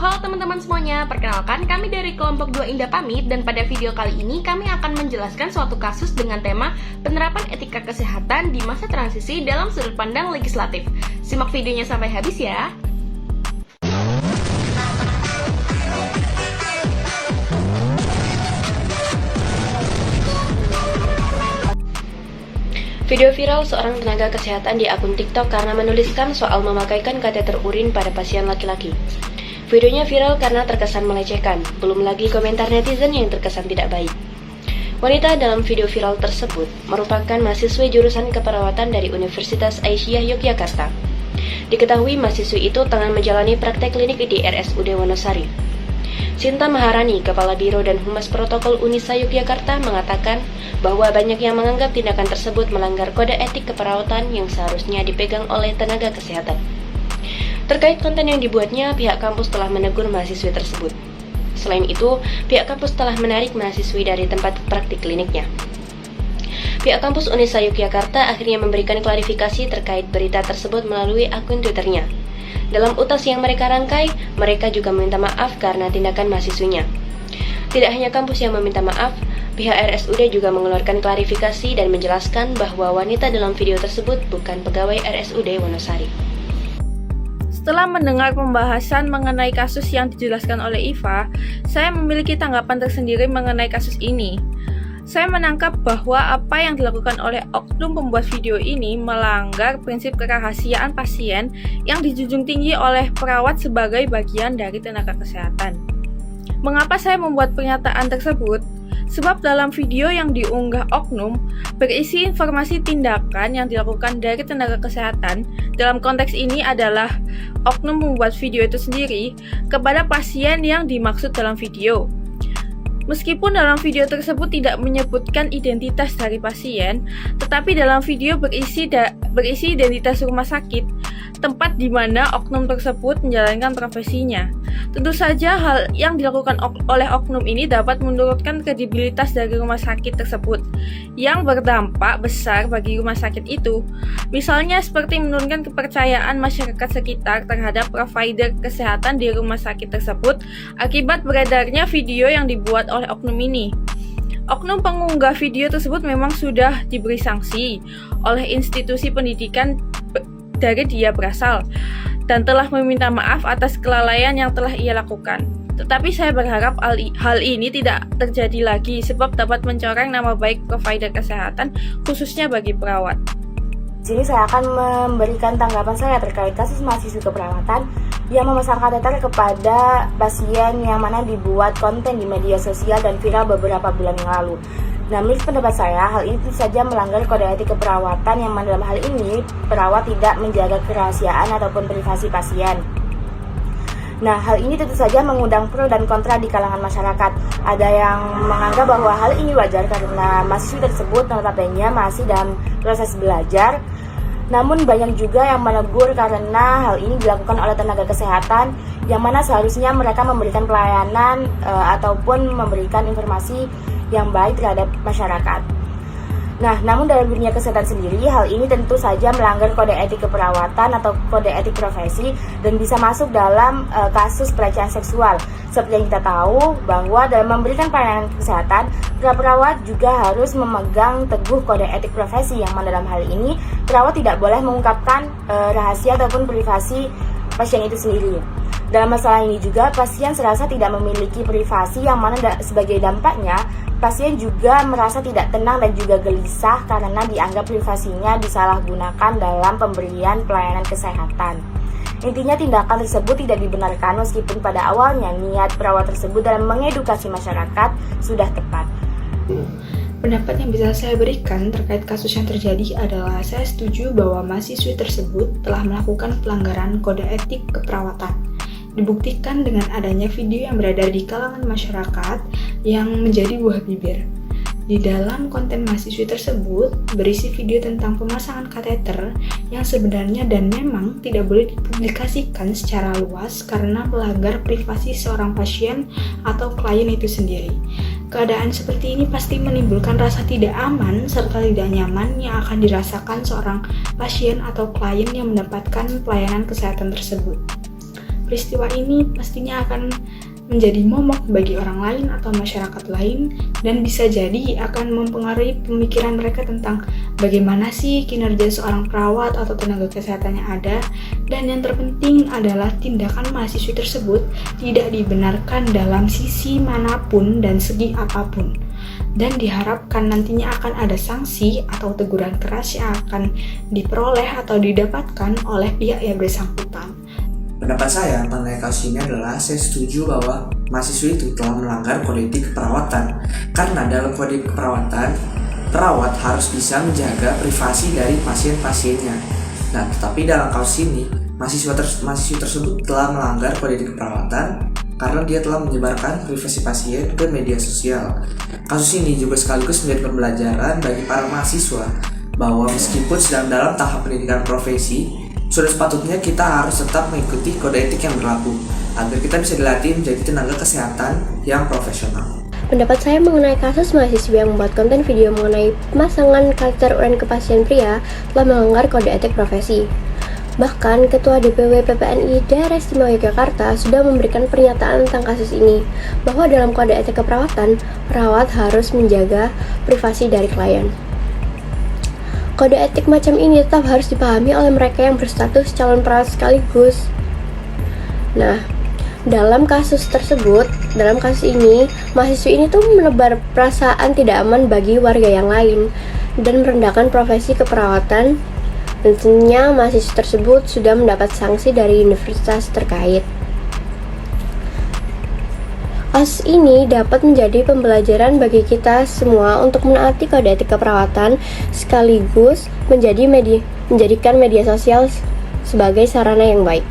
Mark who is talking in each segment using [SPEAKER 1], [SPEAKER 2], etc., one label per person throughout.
[SPEAKER 1] Halo teman-teman semuanya, perkenalkan kami dari kelompok 2 Indah pamit dan pada video kali ini kami akan menjelaskan suatu kasus dengan tema penerapan etika kesehatan di masa transisi dalam sudut pandang legislatif. Simak videonya sampai habis ya.
[SPEAKER 2] Video viral seorang tenaga kesehatan di akun TikTok karena menuliskan soal memakaikan kateter urin pada pasien laki-laki. Videonya viral karena terkesan melecehkan, belum lagi komentar netizen yang terkesan tidak baik. Wanita dalam video viral tersebut merupakan mahasiswi jurusan keperawatan dari Universitas Aisyah Yogyakarta. Diketahui mahasiswi itu tengah menjalani praktek klinik di RSUD Wonosari. Sinta Maharani, Kepala Biro dan Humas Protokol Unisa Yogyakarta mengatakan bahwa banyak yang menganggap tindakan tersebut melanggar kode etik keperawatan yang seharusnya dipegang oleh tenaga kesehatan. Terkait konten yang dibuatnya, pihak kampus telah menegur mahasiswi tersebut. Selain itu, pihak kampus telah menarik mahasiswi dari tempat praktik kliniknya. Pihak kampus Unisa Yogyakarta akhirnya memberikan klarifikasi terkait berita tersebut melalui akun Twitternya. Dalam utas yang mereka rangkai, mereka juga meminta maaf karena tindakan mahasiswinya. Tidak hanya kampus yang meminta maaf, pihak RSUD juga mengeluarkan klarifikasi dan menjelaskan bahwa wanita dalam video tersebut bukan pegawai RSUD Wonosari.
[SPEAKER 3] Setelah mendengar pembahasan mengenai kasus yang dijelaskan oleh Iva, saya memiliki tanggapan tersendiri mengenai kasus ini. Saya menangkap bahwa apa yang dilakukan oleh oknum pembuat video ini melanggar prinsip kerahasiaan pasien yang dijunjung tinggi oleh perawat sebagai bagian dari tenaga kesehatan. Mengapa saya membuat pernyataan tersebut? Sebab dalam video yang diunggah oknum berisi informasi tindakan yang dilakukan dari tenaga kesehatan, dalam konteks ini adalah oknum membuat video itu sendiri kepada pasien yang dimaksud dalam video. Meskipun dalam video tersebut tidak menyebutkan identitas dari pasien, tetapi dalam video berisi identitas rumah sakit, tempat di mana oknum tersebut menjalankan profesinya. Tentu saja hal yang dilakukan oleh oknum ini dapat menurunkan kredibilitas dari rumah sakit tersebut, yang berdampak besar bagi rumah sakit itu. Misalnya seperti menurunkan kepercayaan masyarakat sekitar terhadap provider kesehatan di rumah sakit tersebut akibat beredarnya video yang dibuat oleh oknum ini. Oknum pengunggah video tersebut memang sudah diberi sanksi oleh institusi pendidikan dari dia berasal dan telah meminta maaf atas kelalaian yang telah ia lakukan. Tetapi saya berharap hal ini tidak terjadi lagi sebab dapat mencoreng nama baik provider kesehatan khususnya bagi perawat.
[SPEAKER 4] Di sini saya akan memberikan tanggapan saya terkait kasus mahasiswi keperawatan yang memasang kateter kepada pasien yang mana dibuat konten di media sosial dan viral beberapa bulan yang lalu. Nah, menurut pendapat saya, hal ini tentu saja melanggar kode etik keperawatan yang mana dalam hal ini perawat tidak menjaga kerahasiaan ataupun privasi pasien. Nah, hal ini tentu saja mengundang pro dan kontra di kalangan masyarakat. Ada yang menganggap bahwa hal ini wajar karena mahasiswi tersebut notabene masih dalam proses belajar. Namun banyak juga yang menegur karena hal ini dilakukan oleh tenaga kesehatan yang mana seharusnya mereka memberikan pelayanan ataupun memberikan informasi yang baik terhadap masyarakat. Nah, namun dalam dunia kesehatan sendiri, hal ini tentu saja melanggar kode etik keperawatan atau kode etik profesi dan bisa masuk dalam kasus pelecehan seksual. Seperti yang kita tahu bahwa dalam memberikan pelayanan kesehatan, perawat juga harus memegang teguh kode etik profesi yang mana dalam hal ini perawat tidak boleh mengungkapkan rahasia ataupun privasi pasien itu sendiri. Dalam masalah ini juga pasien serasa tidak memiliki privasi yang mana sebagai dampaknya pasien juga merasa tidak tenang dan juga gelisah karena dianggap privasinya disalahgunakan dalam pemberian pelayanan kesehatan. Intinya tindakan tersebut tidak dibenarkan meskipun pada awalnya niat perawat tersebut dalam mengedukasi masyarakat sudah tepat.
[SPEAKER 5] Pendapat yang bisa saya berikan terkait kasus yang terjadi adalah saya setuju bahwa mahasiswi tersebut telah melakukan pelanggaran kode etik keperawatan. Dibuktikan dengan adanya video yang beredar di kalangan masyarakat yang menjadi buah bibir. Di dalam konten mahasiswi tersebut berisi video tentang pemasangan kateter yang sebenarnya dan memang tidak boleh dipublikasikan secara luas karena melanggar privasi seorang pasien atau klien itu sendiri. Keadaan seperti ini pasti menimbulkan rasa tidak aman serta tidak nyaman yang akan dirasakan seorang pasien atau klien yang mendapatkan pelayanan kesehatan tersebut. peristiwa ini pastinya akan menjadi momok bagi orang lain atau masyarakat lain dan bisa jadi akan mempengaruhi pemikiran mereka tentang bagaimana sih kinerja seorang perawat atau tenaga kesehatan yang ada, dan yang terpenting adalah tindakan mahasiswi tersebut tidak dibenarkan dalam sisi manapun dan segi apapun, dan diharapkan nantinya akan ada sanksi atau teguran keras yang akan diperoleh atau didapatkan oleh pihak yang bersangkutan.
[SPEAKER 6] Pendapat saya mengenai kasus ini adalah saya setuju bahwa mahasiswa itu telah melanggar kode etik keperawatan, karena dalam kode keperawatan perawat harus bisa menjaga privasi dari pasien-pasiennya. Nah, tetapi dalam kasus ini mahasiswa tersebut telah melanggar kode etik keperawatan karena dia telah menyebarkan privasi pasien ke media sosial. Kasus ini juga sekaligus menjadi pembelajaran bagi para mahasiswa bahwa meskipun sedang dalam tahap pendidikan profesi, sudah sepatutnya kita harus tetap mengikuti kode etik yang berlaku agar kita bisa dilatih menjadi tenaga kesehatan yang profesional.
[SPEAKER 2] Pendapat saya mengenai kasus mahasiswa yang membuat konten video mengenai pemasangan kateter urin ke pasien pria telah melanggar kode etik profesi. Bahkan, Ketua DPW PPNI Daerah Istimewa Yogyakarta sudah memberikan pernyataan tentang kasus ini, bahwa dalam kode etik keperawatan, perawat harus menjaga privasi dari klien. Kode etik macam ini tetap harus dipahami oleh mereka yang berstatus calon perawat sekaligus. Nah, dalam kasus ini, mahasiswa ini tuh menebar perasaan tidak aman bagi warga yang lain dan merendahkan profesi keperawatan. Tentunya mahasiswa tersebut sudah mendapat sanksi dari universitas terkait. Kasus ini dapat menjadi pembelajaran bagi kita semua untuk menaati kode etik keperawatan sekaligus menjadikan media sosial sebagai sarana yang baik.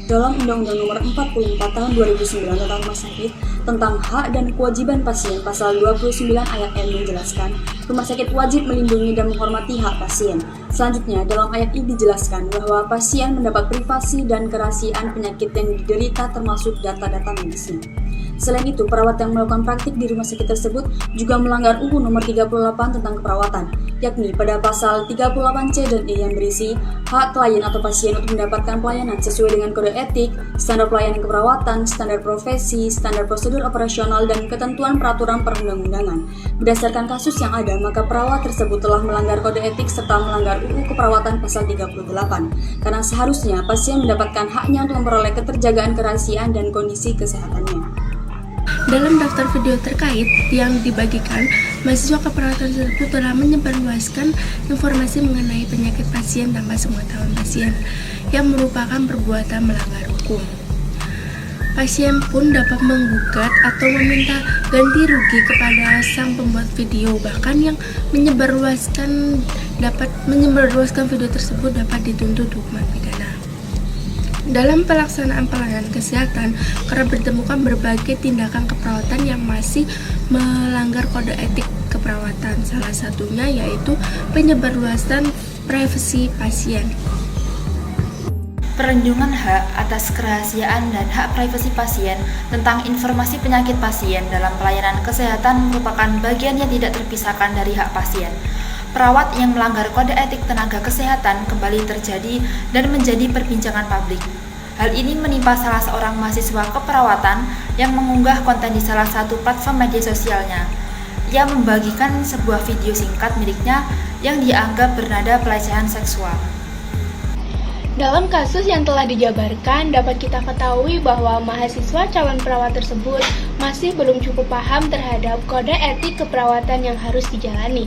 [SPEAKER 7] Dalam Undang-Undang Nomor 44 Tahun 2009 tentang Rumah Sakit tentang hak dan kewajiban pasien, pasal 29 ayat M menjelaskan, rumah sakit wajib melindungi dan menghormati hak pasien. Selanjutnya, dalam ayat ini dijelaskan bahwa pasien mendapat privasi dan kerahasiaan penyakit yang diderita termasuk data-data medisnya. Selain itu, perawat yang melakukan praktik di rumah sakit tersebut juga melanggar UU Nomor 38 tentang keperawatan, yakni pada pasal 38C dan E yang berisi hak klien atau pasien untuk mendapatkan pelayanan sesuai dengan kode etik, standar pelayanan keperawatan, standar profesi, standar prosedur operasional, dan ketentuan peraturan perundang-undangan. Berdasarkan kasus yang ada, maka perawat tersebut telah melanggar kode etik serta melanggar UU Keperawatan pasal 38, karena seharusnya pasien mendapatkan haknya untuk memperoleh keterjagaan kerahasiaan dan kondisi kesehatannya.
[SPEAKER 8] Dalam daftar video terkait yang dibagikan, mahasiswa keperawatan tersebut telah menyebarluaskan informasi mengenai penyakit pasien tanpa sepengetahuan pasien, yang merupakan perbuatan melanggar hukum. Pasien pun dapat menggugat atau meminta ganti rugi kepada sang pembuat video, bahkan yang menyebarluaskan video tersebut dapat dituntut hukuman pidana. Dalam pelaksanaan pelayanan kesehatan, kerap ditemukan berbagai tindakan keperawatan yang masih melanggar kode etik keperawatan. Salah satunya yaitu penyebarluasan privasi pasien.
[SPEAKER 9] Perlindungan hak atas kerahasiaan dan hak privasi pasien tentang informasi penyakit pasien dalam pelayanan kesehatan merupakan bagian yang tidak terpisahkan dari hak pasien. Perawat yang melanggar kode etik tenaga kesehatan kembali terjadi dan menjadi perbincangan publik. Hal ini menimpa salah seorang mahasiswa keperawatan yang mengunggah konten di salah satu platform media sosialnya. Ia membagikan sebuah video singkat miliknya yang dianggap bernada pelecehan seksual.
[SPEAKER 3] Dalam kasus yang telah dijabarkan, dapat kita ketahui bahwa mahasiswa calon perawat tersebut masih belum cukup paham terhadap kode etik keperawatan yang harus dijalani.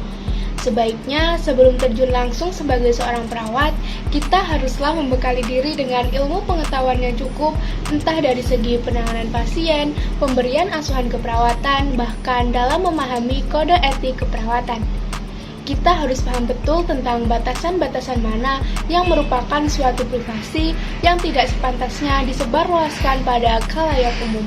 [SPEAKER 3] Sebaiknya sebelum terjun langsung sebagai seorang perawat, kita haruslah membekali diri dengan ilmu pengetahuan yang cukup, entah dari segi penanganan pasien, pemberian asuhan keperawatan, bahkan dalam memahami kode etik keperawatan. Kita harus paham betul tentang batasan-batasan mana yang merupakan suatu privasi yang tidak sepantasnya disebarluaskan pada khalayak umum.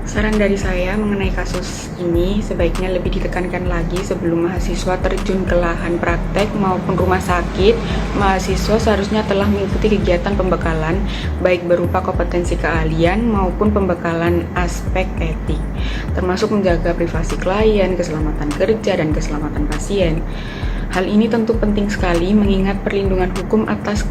[SPEAKER 10] Saran dari saya mengenai kasus ini sebaiknya lebih ditekankan lagi sebelum mahasiswa terjun ke lahan praktek maupun rumah sakit. Mahasiswa seharusnya telah mengikuti kegiatan pembekalan baik berupa kompetensi keahlian maupun pembekalan aspek etik, termasuk menjaga privasi klien, keselamatan kerja, dan keselamatan pasien. Hal ini tentu penting sekali mengingat perlindungan hukum atas